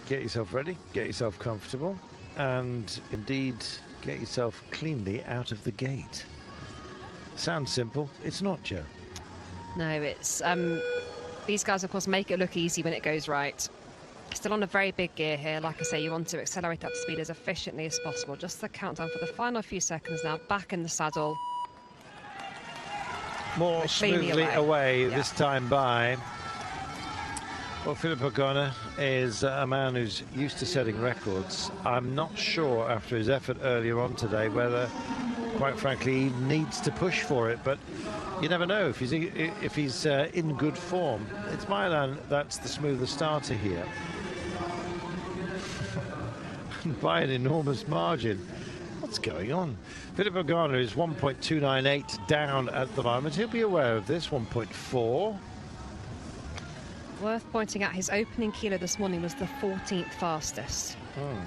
Get yourself ready, get yourself comfortable, and indeed get yourself cleanly out of the gate. Sounds simple, it's not, Joe. No, it's these guys, of course, make it look easy when it goes right. Still on a very big gear here. Like I say, you want to accelerate up to speed as efficiently as possible. Just the countdown for the final few seconds now. Back in the saddle. More smoothly away this time by. Well, Filippo Ganna is a man who's used to setting records. I'm not sure after his effort earlier on today whether, quite frankly, he needs to push for it, but you never know if he's in good form. It's Milan that's the smoother starter here. By an enormous margin. What's going on? Filippo Ganna is 1.298 down at the moment. He'll be aware of this. 1.4. Worth pointing out, his opening kilo this morning was the 14th fastest.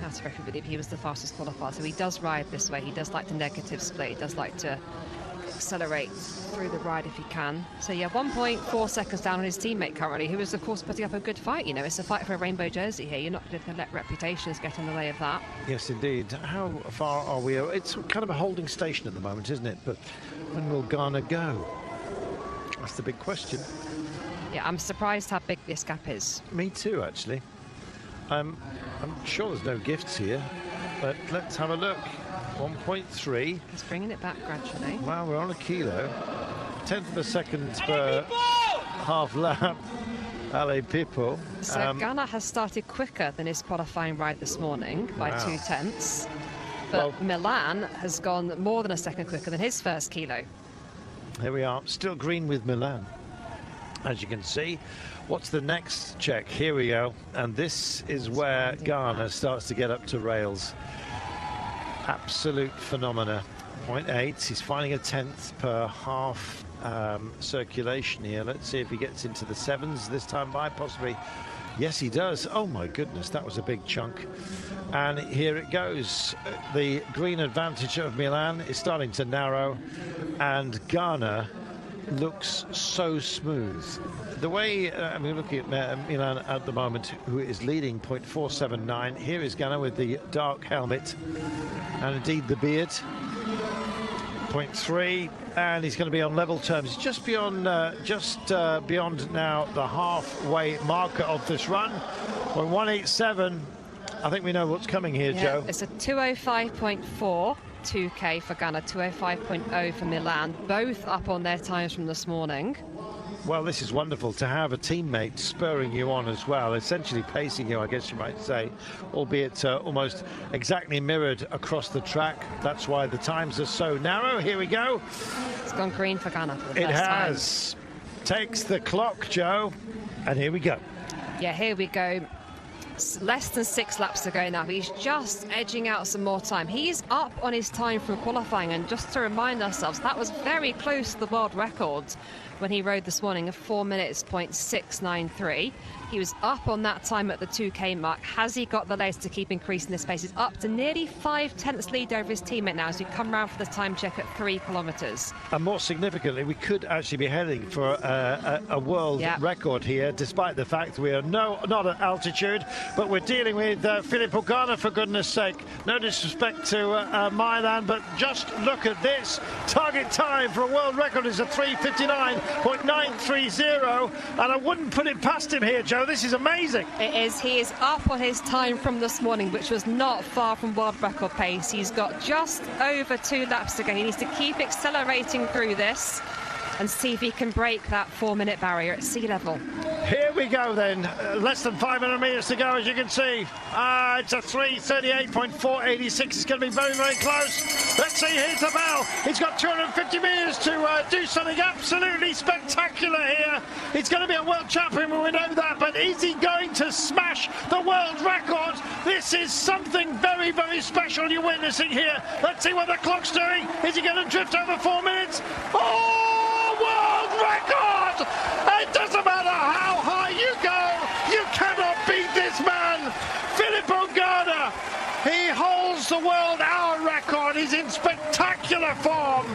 Out of everybody, he was the fastest qualifier. So he does ride this way. He does like the negative split. He does like to accelerate through the ride if he can. So yeah, 1.4 seconds down on his teammate currently, who is of course putting up a good fight. You know, it's a fight for a rainbow jersey here. You're not going to let reputations get in the way of that. Yes, indeed. How far are we? It's kind of a holding station at the moment, isn't it? But when will Ganna go? That's the big question. Yeah, I'm surprised how big this gap is. Me too, actually. I'm sure there's no gifts here, but let's have a look. 1.3. He's bringing it back gradually. Wow, we're on a kilo. 10th of a second per half lap. Ale Pippo. So Ganna has started quicker than his qualifying ride this morning by 0.2. But Milan has gone more than a second quicker than his first kilo. Here we are, still green with Milan. As you can see, what's the next check? Here we go. And this is where Ganna starts to get up to rails. Absolute phenomena. 0.8. He's finding a 10th per half circulation here. Let's see if he gets into the 7s this time by, possibly. Yes, he does. Oh my goodness, that was a big chunk. And here it goes. The green advantage of Milan is starting to narrow, and Ganna looks so smooth. The way I mean, looking at Milan at the moment, who is leading 0.479. Here is Ganna with the dark helmet and indeed the beard. 0.3, and he's going to be on level terms just beyond beyond now the halfway marker of this run. We're 187. I think we know what's coming here, Joe. It's a 205.4. 2K for Ganna, 205.0 for Milan, both up on their times from this morning. Well, this is wonderful to have a teammate spurring you on as well, essentially pacing you, I guess you might say, albeit almost exactly mirrored across the track. That's why the times are so narrow. Here we go. It's gone green for Ganna for the first time. It has. Takes the clock, Joe, and here we go. Yeah, here we go. Less than 6 laps to go now. He's just edging out some more time. He's up on his time from qualifying, and just to remind ourselves, that was very close to the world record when he rode this morning of 4 minutes 0.693. He was up on that time at the 2K mark. Has he got the legs to keep increasing this pace? He's up to nearly 5/10 lead over his teammate now as we come round for the time check at 3 kilometres. And more significantly, we could actually be heading for a world record here, despite the fact we are not at altitude, but we're dealing with Filippo Ganna, for goodness sake. No disrespect to Milan, but just look at this. Target time for a world record is a 3:59.930, and I wouldn't put it past him here, Joe. This is amazing. It is. He is up on his time from this morning, which was not far from world record pace. He's got just over 2 laps to go. He needs to keep accelerating through this and see if he can break that 4-minute barrier at sea level. Here we go then. Less than 500 metres to go, as you can see. It's a 3:38.486. It's going to be very, very close. Let's see, here's the bell. He's got 250 metres to do something absolutely spectacular here. He's going to be a world champion, we know that, but is he going to smash the world record? This is something very, very special you're witnessing here. Let's see what the clock's doing. Is he going to drift over 4 minutes? Oh! World record! It doesn't matter how high you go, you cannot beat this man, Filippo Ganna. He holds the world hour record. He's in spectacular form,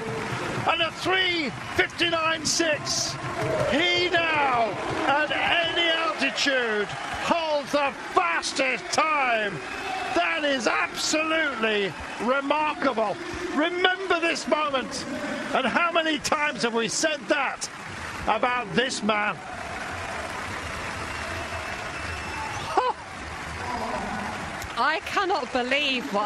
and a 3:59.6. He now, at any altitude, holds holds the fastest time. That is absolutely remarkable. Remember this moment. And how many times have we said that about this man? I cannot believe what